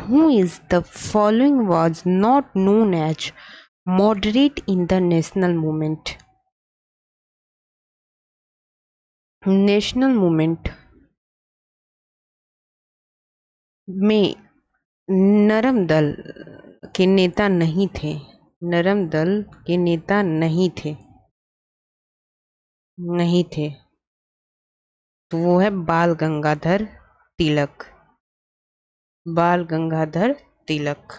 who is the following was not known as moderate in the national movement? National movement में नरम दल के नेता नहीं थे, नरम दल के नेता नहीं थे, तो वो है बाल गंगाधर तिलक, बाल गंगाधर तिलक।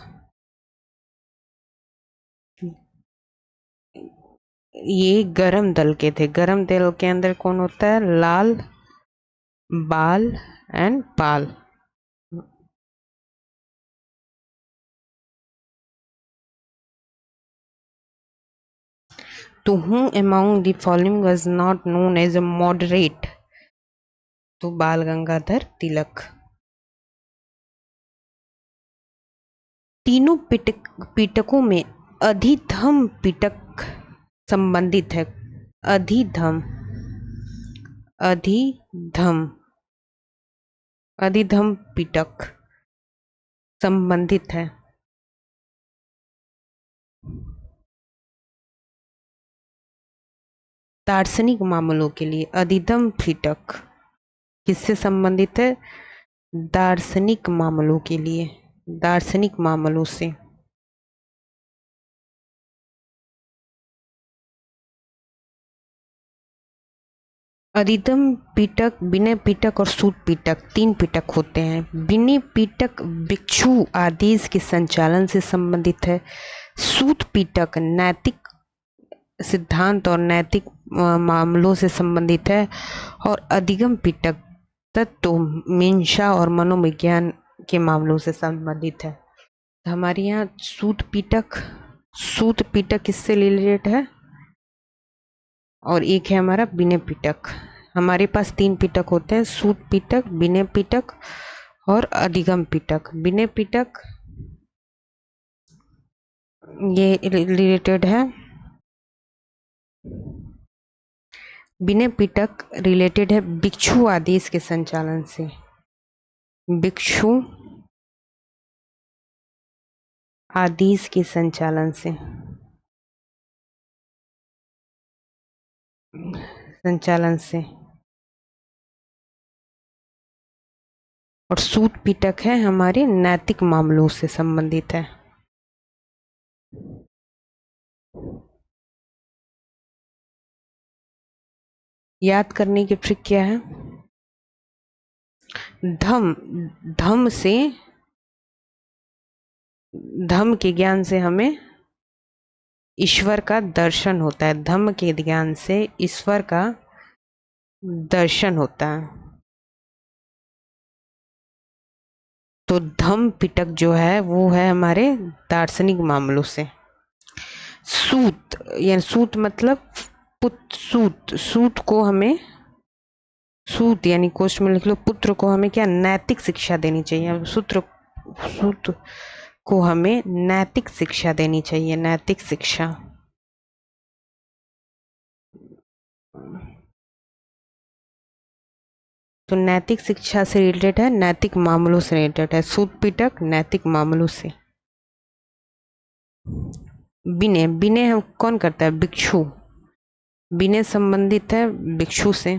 ये गरम दल के थे। गरम दल के अंदर कौन होता है? लाल, बाल and Pal. To whom among the following was not known as a moderate? तो बाल गंगाधर तिलक। तीनों पिटकों में अधिधम पिटक संबंधित है। अधिधम, अधिधम, अधिधम पिटक संबंधित है। दार्शनिक मामलों के लिए अधिधम पिटक किससे संबंधित है? दार्शनिक मामलों के लिए, दार्शनिक मामलों से। अधिधम पिटक, विनय पिटक और सूत पिटक, तीन पिटक होते हैं। विनय पिटक भिक्षु आदेश के संचालन से संबंधित है। सूत पिटक नैतिक सिद्धांत और नैतिक मामलों से संबंधित है। और अधिगम पिटक तत्व, मीमांसा और मनोविज्ञान के मामलों से संबंधित है। हमारे यहाँ सूत पिटक किससे रिलेटेड है? और एक है हमारा विनय पिटक। हमारे पास तीन पिटक होते हैं, सूत पिटक, विनय पिटक और अधिगम पिटक। विनय पिटक ये रिलेटेड है, विनय पिटक रिलेटेड है भिक्षु आदेश के संचालन से। भिक्षु आदेश के संचालन से, और सूत पिटक है हमारे नैतिक मामलों से संबंधित है। याद करने की ट्रिक क्या है? धम से, धम के ज्ञान से हमें ईश्वर का दर्शन होता है। धम्म के ज्ञान से ईश्वर का दर्शन होता है। तो धम्म पिटक जो है वो है हमारे दार्शनिक मामलों से। सूत यानी सूत मतलब सूत को हमें, सूत यानी कोष्ठ में लिख लो, पुत्र को हमें क्या नैतिक शिक्षा देनी चाहिए। सूत को हमें नैतिक शिक्षा देनी चाहिए, नैतिक शिक्षा। तो नैतिक शिक्षा से रिलेटेड है, नैतिक मामलों से रिलेटेड है। सूत पिटक नैतिक मामलों से। विनय, विनय हम कौन करता है? भिक्षु। विनय संबंधित है भिक्षु से।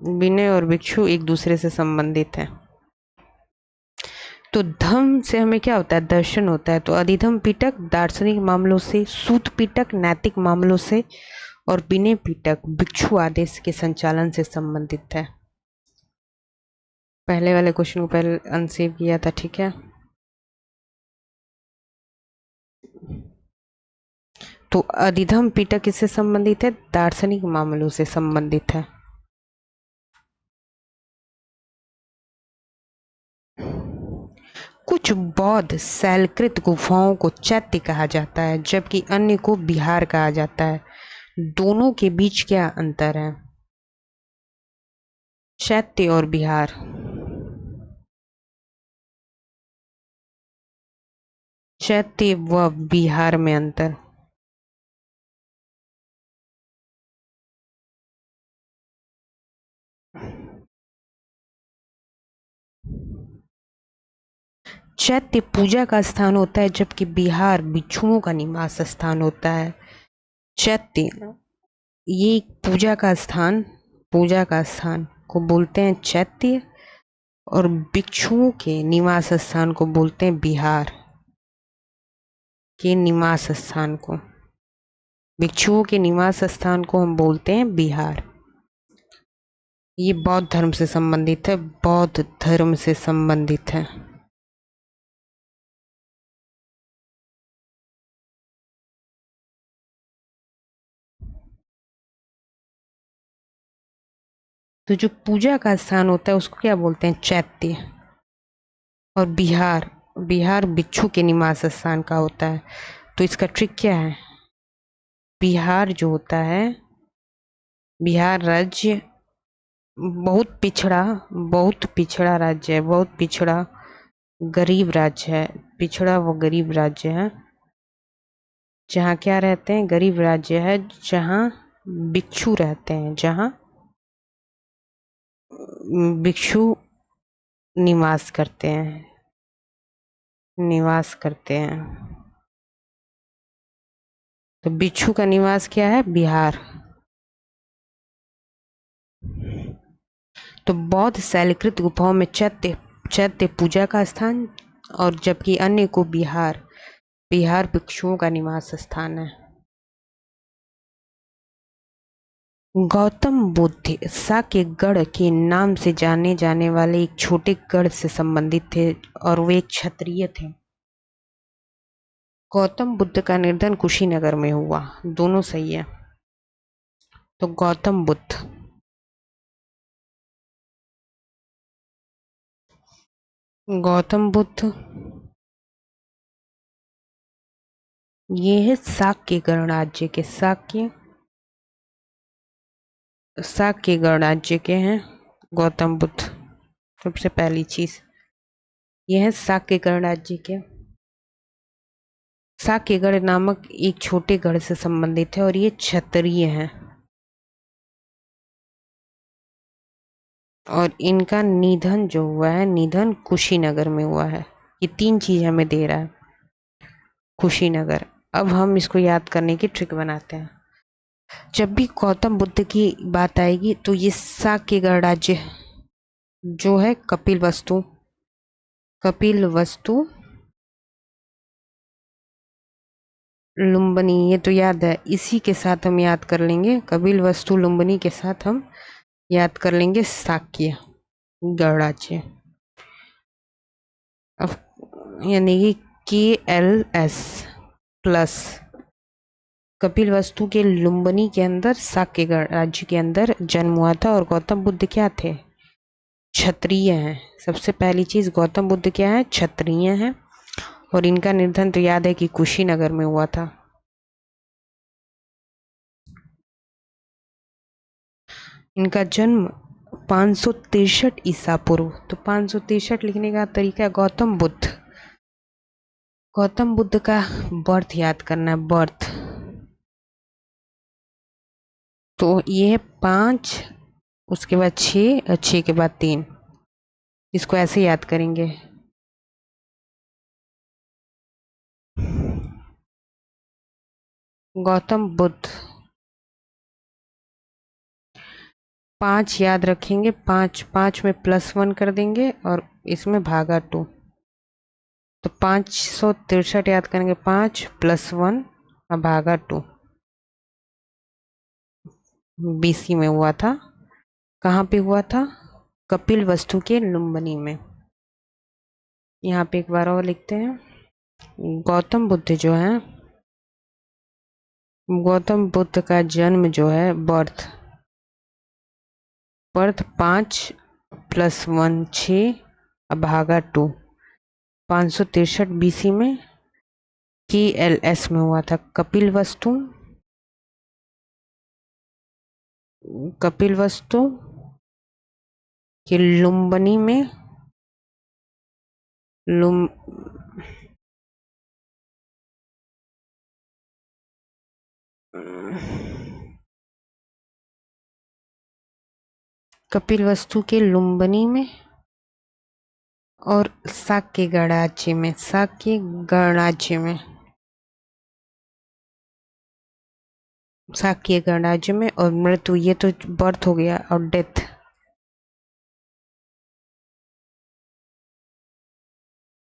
विनय और भिक्षु एक दूसरे से संबंधित है। तो धम्म से हमें क्या होता है? दर्शन होता है। तो अधिधम पिटक दार्शनिक मामलों से, सूत पिटक नैतिक मामलों से, और विनय पिटक भिक्षु आदेश के संचालन से संबंधित है। पहले वाले क्वेश्चन को पहले अनसेव किया था, ठीक है। तो अधिधम पिटक किससे संबंधित है? दार्शनिक मामलों से संबंधित है। कुछ बौद्ध शैलकृत गुफाओं को चैत्य कहा जाता है, जबकि अन्य को विहार कहा जाता है। दोनों के बीच क्या अंतर है? चैत्य और विहार। चैत्य व विहार में अंतर। चैत्य पूजा का स्थान होता है, जबकि बिहार भिक्षुओं का निवास स्थान होता है। चैत्य ये पूजा का स्थान को बोलते हैं चैत्य, और भिक्षुओं के निवास स्थान को बोलते हैं बिहार के निवास स्थान को। भिक्षुओं के निवास स्थान को हम बोलते हैं बिहार। ये बौद्ध धर्म से संबंधित है, बौद्ध धर्म से संबंधित है। तो जो पूजा का स्थान होता है उसको क्या बोलते हैं? चैत्य। और बिहार भिक्षु के निवास स्थान का होता है। तो इसका ट्रिक क्या है? बिहार जो होता है, बिहार राज्य बहुत पिछड़ा राज्य है, बहुत पिछड़ा गरीब राज्य है, पिछड़ा व गरीब राज्य है। जहाँ क्या रहते हैं? गरीब राज्य है, जहाँ भिक्षु रहते हैं, जहाँ भिक्षु निवास करते हैं। तो भिक्षु का निवास क्या है? बिहार। तो बौद्ध शैलकृत गुफाओं में चैत्य पूजा का स्थान, और जबकि अन्य को बिहार भिक्षुओं का निवास स्थान है। गौतम बुद्ध साक्यगढ़ के नाम से जाने जाने वाले एक छोटे गढ़ से संबंधित थे, और वे एक क्षत्रिय थे। गौतम बुद्ध का निर्धन कुशीनगर में हुआ। दोनों सही है। तो गौतम बुद्ध ये है शाक्य गणराज्य के शाक्य गणराज्य के हैं गौतम बुद्ध। सबसे पहली चीज यह है शाक्य गणराज्य के। शाक्यगढ़ नामक एक छोटे गढ़ से संबंधित है, और ये क्षत्रिय हैं। और इनका निधन जो हुआ है, निधन कुशीनगर में हुआ है। ये 3 चीज हमें दे रहा है कुशीनगर। अब हम इसको याद करने की ट्रिक बनाते हैं। जब भी गौतम बुद्ध की बात आएगी तो ये शाक्यगढ़ राज्य जो है कपिल वस्तु लुम्बिनी, ये तो याद है। इसी के साथ हम याद कर लेंगे, कपिल वस्तु लुम्बिनी के साथ हम याद कर लेंगे शाक्य गणराज्य। यानी कि KLS प्लस कपिल वस्तु के लुम्बिनी के अंदर शाक्य गणराज्य के अंदर जन्म हुआ था। और गौतम बुद्ध क्या थे? क्षत्रिय हैं। सबसे पहली चीज, गौतम बुद्ध क्या है? क्षत्रिय हैं। और इनका निधन तो याद है कि कुशीनगर में हुआ था। इनका जन्म 563 ईसा पूर्व। तो 563 लिखने का तरीका है गौतम बुद्ध का बर्थ याद करना है, बर्थ। तो ये है 5, उसके बाद 6 और 6 के बाद 3। इसको ऐसे याद करेंगे। गौतम बुद्ध 5 याद रखेंगे, 5 में +1 कर देंगे और इसमें भागा 2। तो 563 याद करेंगे, 5 + 1 और भागा 2। BC में हुआ था। कहाँ पे हुआ था? कपिल वस्तु के लुम्बिनी में। यहाँ पे एक बार और लिखते हैं। गौतम बुद्ध का जन्म जो है, बर्थ 5 + 1 6 और भागा 2। 563 BC में KLS में हुआ था। कपिल वस्तु के लुम्बिनी में कपिल वस्तु के लुम्बिनी में और शाक्य गणराज्य में, शाक्य गणराज्य में, शाक्य गणराज्य में। और मृत्यु, ये तो बर्थ हो गया, और डेथ,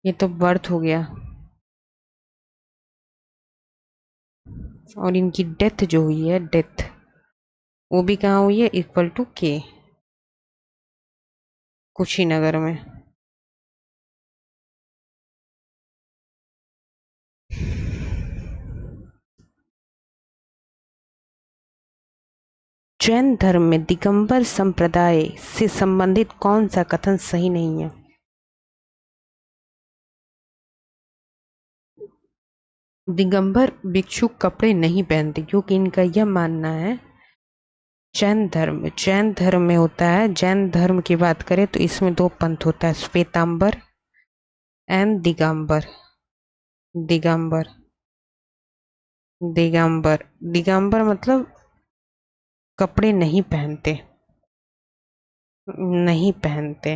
ये तो बर्थ हो गया। और इनकी डेथ जो हुई है, डेथ, वो भी कहाँ हुई है, इक्वल टू के, कुशीनगर में। जैन धर्म में दिगंबर संप्रदाय से संबंधित कौन सा कथन सही नहीं है? दिगंबर भिक्षु कपड़े नहीं पहनते, क्योंकि इनका यह मानना है, जैन धर्म में होता है, जैन धर्म की बात करें तो इसमें दो पंथ होता है, श्वेतांबर एंड दिगंबर। दिगंबर, दिगंबर, दिगंबर मतलब कपड़े नहीं पहनते, नहीं पहनते।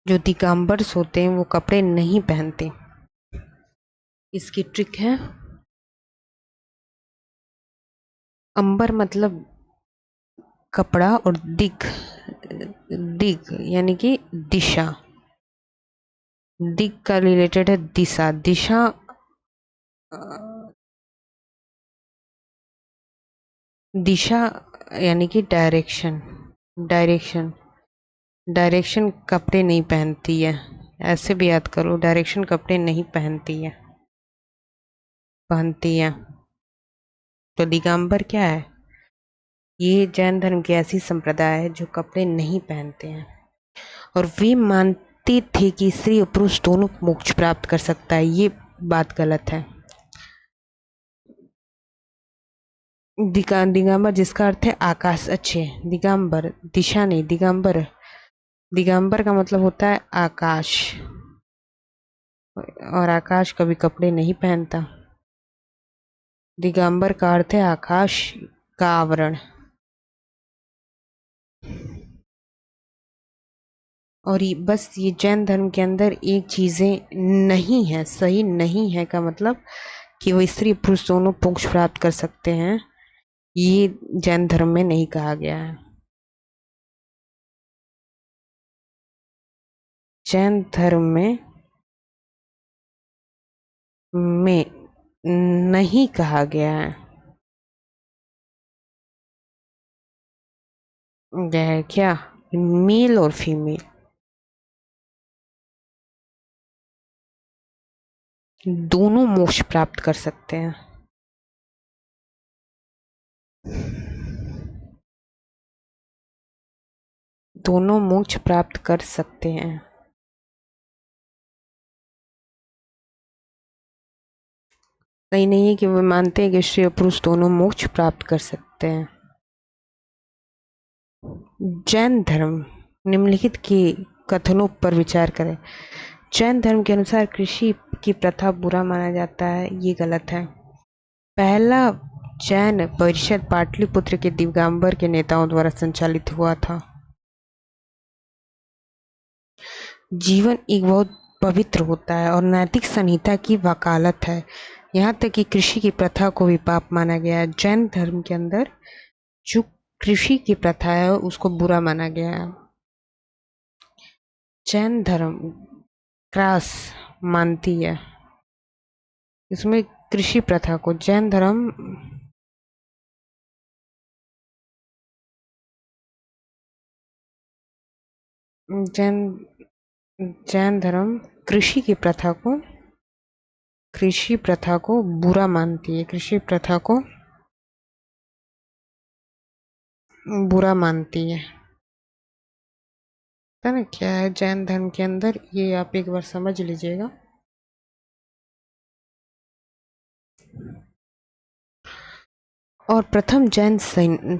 जो दिगंबर्स होते हैं वो कपड़े नहीं पहनते। इसकी ट्रिक है, अंबर मतलब कपड़ा, और दिग, दिग यानी कि दिशा, दिग का रिलेटेड है दिशा, दिशा, दिशा यानी कि डायरेक्शन, डायरेक्शन, डायरेक्शन कपड़े नहीं पहनती है, ऐसे भी याद करो, डायरेक्शन कपड़े नहीं पहनती है, पहनती है। तो दिगंबर क्या है? ये जैन धर्म की ऐसी संप्रदाय है जो कपड़े नहीं पहनते हैं, और वे मानते थे कि स्त्री और पुरुष दोनों मोक्ष प्राप्त कर सकता है। ये बात गलत है। दिगंबर जिसका अर्थ है आकाश, अच्छे, दिगंबर दिशा नहीं, दिगंबर, दिगंबर का मतलब होता है आकाश, और आकाश कभी कपड़े नहीं पहनता। दिगंबर का अर्थ है आकाश का आवरण। और ये बस, ये जैन धर्म के अंदर एक चीजें नहीं है, सही नहीं है का मतलब कि वो स्त्री पुरुष दोनों मोक्ष प्राप्त कर सकते हैं, ये जैन धर्म में नहीं कहा गया है। जैन धर्म में नहीं कहा गया है। यह है क्या, मेल और फीमेल दोनों मोक्ष प्राप्त कर सकते हैं। दोनों मोक्ष प्राप्त कर सकते हैं। सही नहीं है कि वे मानते हैं कि स्त्री और पुरुष दोनों मोक्ष प्राप्त कर सकते हैं। जैन धर्म निम्नलिखित के कथनों पर विचार करें। जैन धर्म के अनुसार कृषि की प्रथा बुरा माना जाता है, ये गलत है। पहला जैन परिषद पाटलिपुत्र के दिगंबर के नेताओं द्वारा संचालित हुआ था। जीवन एक बहुत पवित्र होता है और नैतिक संहिता की वकालत है, यहाँ तक कि कृषि की प्रथा को भी पाप माना गया है। जैन धर्म के अंदर जो कृषि की प्रथा है उसको बुरा माना गया है। जैन धर्म क्रॉस मानती है, इसमें कृषि प्रथा को जैन धर्म, जैन जैन धर्म कृषि की प्रथा को, कृषि प्रथा को बुरा मानती है, कृषि प्रथा को बुरा मानती है। पता ना क्या है जैन धर्म के अंदर, ये आप एक बार समझ लीजिएगा। और प्रथम जैन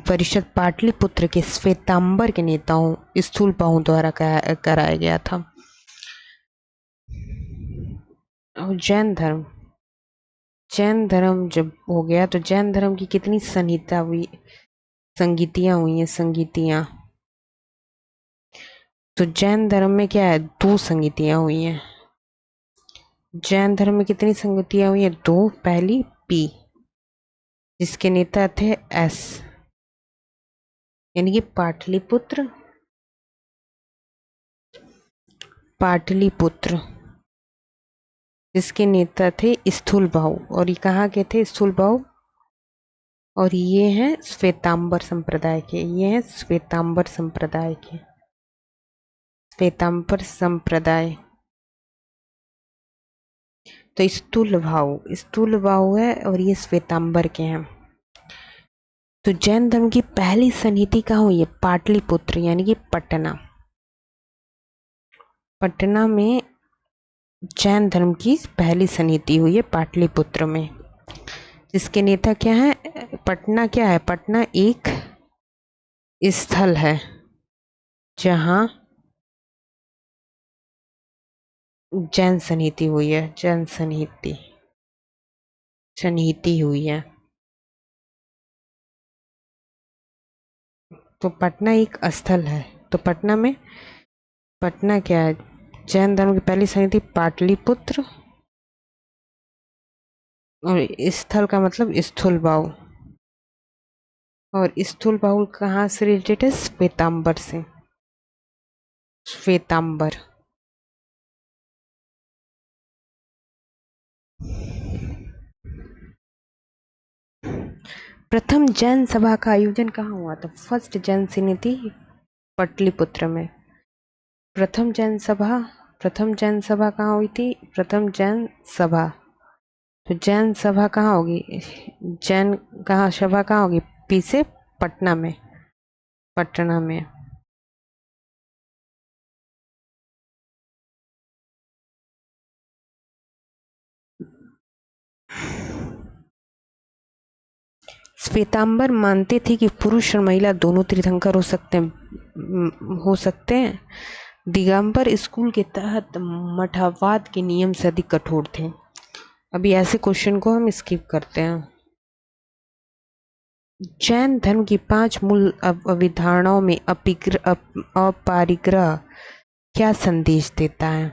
परिषद पाटलिपुत्र के श्वेतांबर के नेताओं स्थूलपाओं द्वारा कराया गया था। और जैन धर्म जैन धर्म जब हो गया तो जैन धर्म की कितनी संगीतियां हुई हैं, संगीतियां। तो जैन धर्म में क्या है, 2 संगीतियां हुई हैं। जैन धर्म में कितनी संगीतियां हुई हैं, 2। पहली पी, जिसके नेता थे एस, यानी कि पाटलिपुत्र, पाटलिपुत्र, जिसके नेता थे स्थूल भाऊ। और ये कहाँ के थे स्थूल भाऊ, और ये हैं श्वेतांबर संप्रदाय के, ये हैं श्वेतांबर संप्रदाय के, श्वेतांबर संप्रदाय। तो स्थूल भाऊ है और ये श्वेतांबर के हैं। तो जैन धर्म की पहली सन्निधि कहाँ हुई है, पाटलिपुत्र यानी कि पटना। पटना में जैन धर्म की पहली सन्निधि हुई है, पाटलिपुत्र में। जिसके नेता क्या है, पटना क्या है, पटना एक स्थल है जहाँ जैन सन्निधि हुई है, जैन सन्निधि हुई है। तो पटना एक स्थल है। तो पटना क्या है, जैन धर्म की पहली सन्निधि पाटलिपुत्र, और स्थल का मतलब स्थूल भाव। और स्थूल भाव कहाँ से रिलेटेड है, श्वेतांबर से, श्वेतांबर। प्रथम जैन सभा का आयोजन कहाँ हुआ था, फर्स्ट जैन समिति पाटलिपुत्र में। प्रथम जैन सभा कहाँ हुई थी, प्रथम जैन सभा। तो जैन सभा कहाँ होगी, जैन कहाँ सभा कहाँ होगी, पी से पटना में, पटना में। श्वेतांबर मानते थे कि पुरुष और महिला दोनों तीर्थंकर हो सकते हैं। दिगंबर स्कूल के तहत मठवाद के नियम से अधिक कठोर थे। अभी ऐसे क्वेश्चन को हम स्किप करते हैं। जैन धर्म की 5 मूल अवधारणाओं में अपरिग्रह क्या संदेश देता है।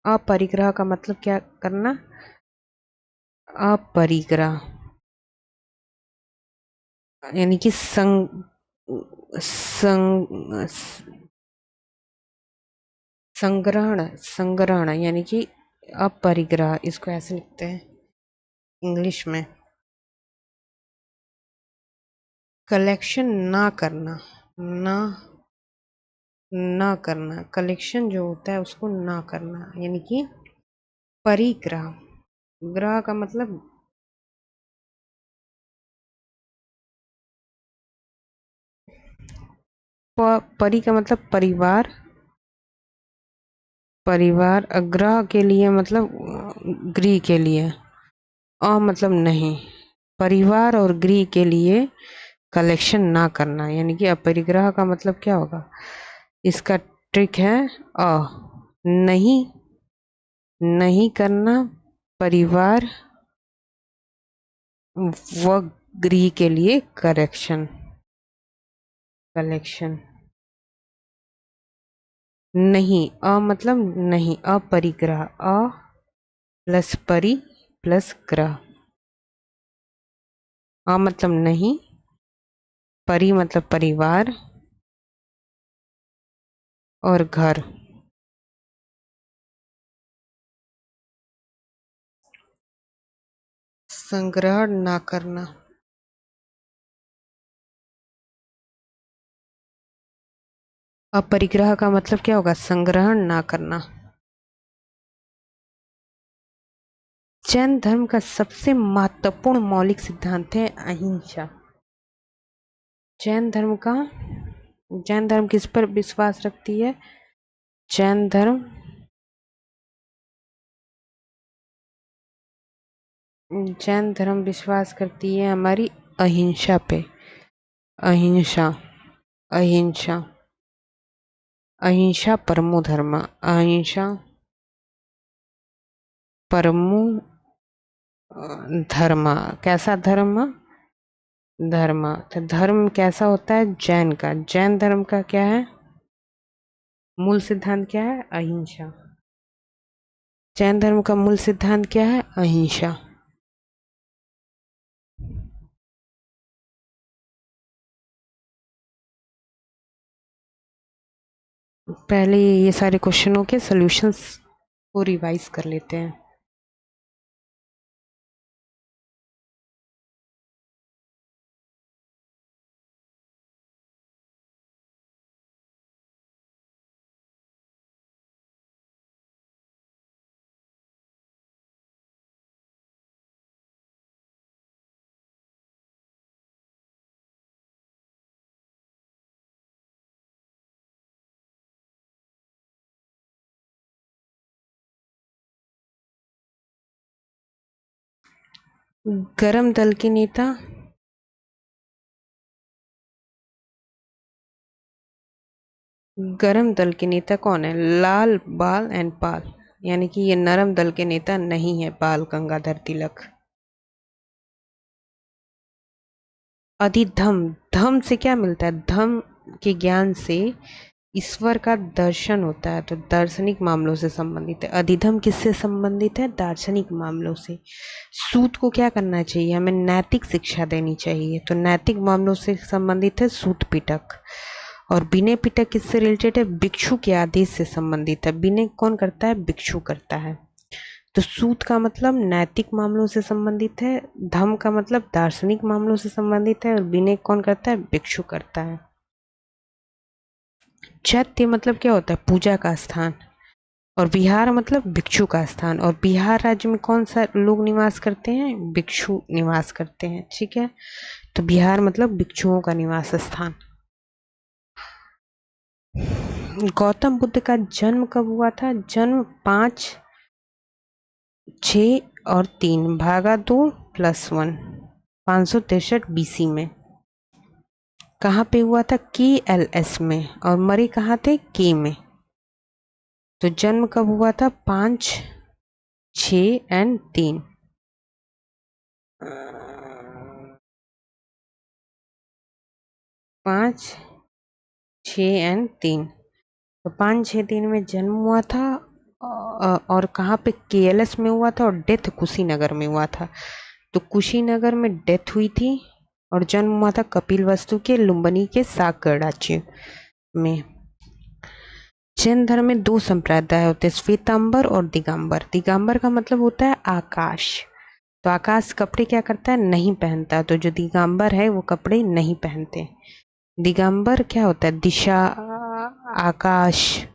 अपरिग्रह का मतलब क्या करना, अपरिग्रह यानी कि संग्रहण यानी कि अपरिग्रह, इसको ऐसे लिखते हैं इंग्लिश में, कलेक्शन ना करना, ना करना, कलेक्शन जो होता है उसको ना करना, यानी कि परिग्रह। ग्रह का मतलब परि का मतलब परिवार, अग्रह के लिए मतलब गृह के लिए, मतलब नहीं, परिवार और गृह के लिए कलेक्शन ना करना, यानी कि अपरिग्रह का मतलब क्या होगा, इसका ट्रिक है नहीं, नहीं करना परिवार व गृह के लिए कलेक्शन, नहीं, मतलब नहीं, अपरिग्रह, प्लस परि प्लस ग्रह, मतलब नहीं, परि मतलब परिवार और घर। संग्रहण ना करना, अपरिग्रह का मतलब क्या होगा, संग्रहण ना करना। जैन धर्म का सबसे महत्वपूर्ण मौलिक सिद्धांत है अहिंसा। जैन धर्म किस पर विश्वास रखती है, जैन धर्म विश्वास करती है हमारी अहिंसा पे, अहिंसा, अहिंसा, अहिंसा परमो धर्म, अहिंसा परमो धर्म। कैसा धर्म? धर्म। तो धर्म कैसा होता है? जैन का। जैन धर्म का क्या है? मूल सिद्धांत क्या है? अहिंसा। जैन धर्म का मूल सिद्धांत क्या है? अहिंसा। पहले ये सारे क्वेश्चनों के सॉल्यूशंस को रिवाइज कर लेते हैं। गरम दल के नेता। गरम दल के नेता कौन है? लाल बाल एंड पाल, यानी कि ये नरम दल के नेता नहीं है बाल गंगाधर तिलक। अधिधम। धम से क्या मिलता है? धम के ज्ञान से ईश्वर का दर्शन होता है, तो दार्शनिक मामलों से संबंधित है। अधिधम किससे संबंधित है? दार्शनिक मामलों से। सूत को क्या करना चाहिए? हमें नैतिक शिक्षा देनी चाहिए, तो नैतिक मामलों से संबंधित है सूत पिटक। और विनय पिटक किससे रिलेटेड है? भिक्षु के आदेश से संबंधित है। विनय कौन करता है? भिक्षु करता है। तो सूत का मतलब नैतिक मामलों से संबंधित है, धम का मतलब दार्शनिक मामलों से संबंधित है, और विनय कौन करता है? भिक्षु करता है। चैत्य मतलब क्या होता है? पूजा का स्थान। और विहार मतलब भिक्षु का स्थान। और बिहार राज्य में कौन सा लोग निवास करते हैं? भिक्षु निवास करते हैं। ठीक है, तो बिहार मतलब भिक्षुओं का निवास स्थान। गौतम बुद्ध का जन्म कब हुआ था? जन्म 5, 6 और 3 भागा 2 + 1, 563 BC में। कहाँ पे हुआ था? KLS में। और मरे कहाँ थे? के में। तो जन्म कब हुआ था? 5, 6 और 3। 5, 6 और 3। तो 5, 6, 3 में जन्म हुआ था। और कहाँ पे? KLS में हुआ था। और डेथ कुशीनगर में हुआ था। तो कुशीनगर में डेथ हुई थी और जन्म हुआ था कपिलवस्तु के लुम्बिनी के सागर राज्य में। जैन धर्म में 2 संप्रदाय होते हैं, श्वेतांबर और दिगंबर। दिगंबर का मतलब होता है आकाश। तो आकाश कपड़े क्या करता है? नहीं पहनता। तो जो दिगंबर है वो कपड़े नहीं पहनते। दिगंबर क्या होता है? दिशा, आकाश,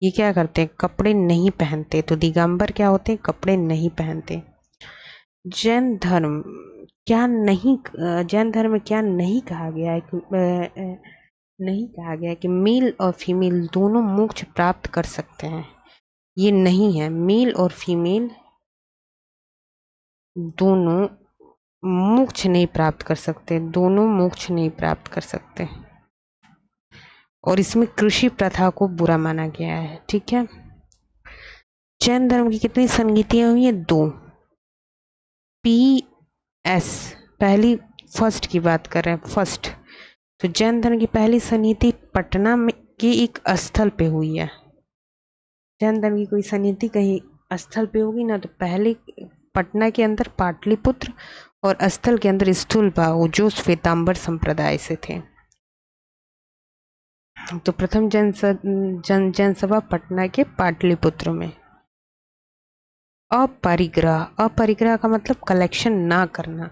ये क्या करते हैं? कपड़े नहीं पहनते। तो दिगंबर क्या होते हैं? कपड़े नहीं पहनते। जैन धर्म क्या नहीं जैन धर्म में क्या नहीं कहा गया है कि नहीं कहा गया है कि मेल और फीमेल दोनों मोक्ष प्राप्त कर सकते हैं। ये नहीं है। मेल और फीमेल दोनों मोक्ष नहीं प्राप्त कर सकते। दोनों मोक्ष नहीं प्राप्त कर सकते। और इसमें कृषि प्रथा को बुरा माना गया है। ठीक है। जैन धर्म की कितनी संगीतियां हुई है? 2। PS पहली, फर्स्ट की बात कर रहे हैं, फर्स्ट। तो जैन धर्म की पहली सन्निधि पटना में के एक स्थल पे हुई है। जैन धर्म की कोई सन्निधि कहीं स्थल पे होगी ना, तो पहले पटना के अंदर पाटलिपुत्र और स्थल के अंदर स्थूलबाहु, जो श्वेतांबर संप्रदाय से थे। तो प्रथम जैन सभा पटना के पाटलिपुत्र में। अपरिग्रह। अपरिग्रह का मतलब कलेक्शन ना करना।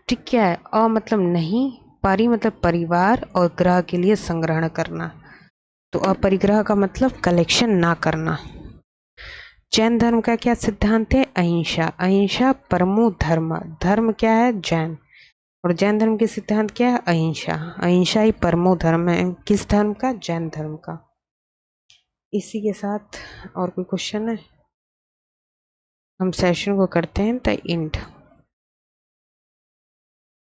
ठीक है। अ मतलब नहीं, परि मतलब परिवार, और ग्रह के लिए संग्रहण करना। तो अपरिग्रह का मतलब कलेक्शन ना करना। जैन धर्म का क्या सिद्धांत है? अहिंसा। अहिंसा परमो धर्म। धर्म क्या है? जैन। और जैन धर्म के सिद्धांत क्या है? अहिंसा। अहिंसा ही परमो धर्म है। किस धर्म का? जैन धर्म का। इसी के साथ और कोई क्वेश्चन है? हम सेशन को करते हैं द एंड।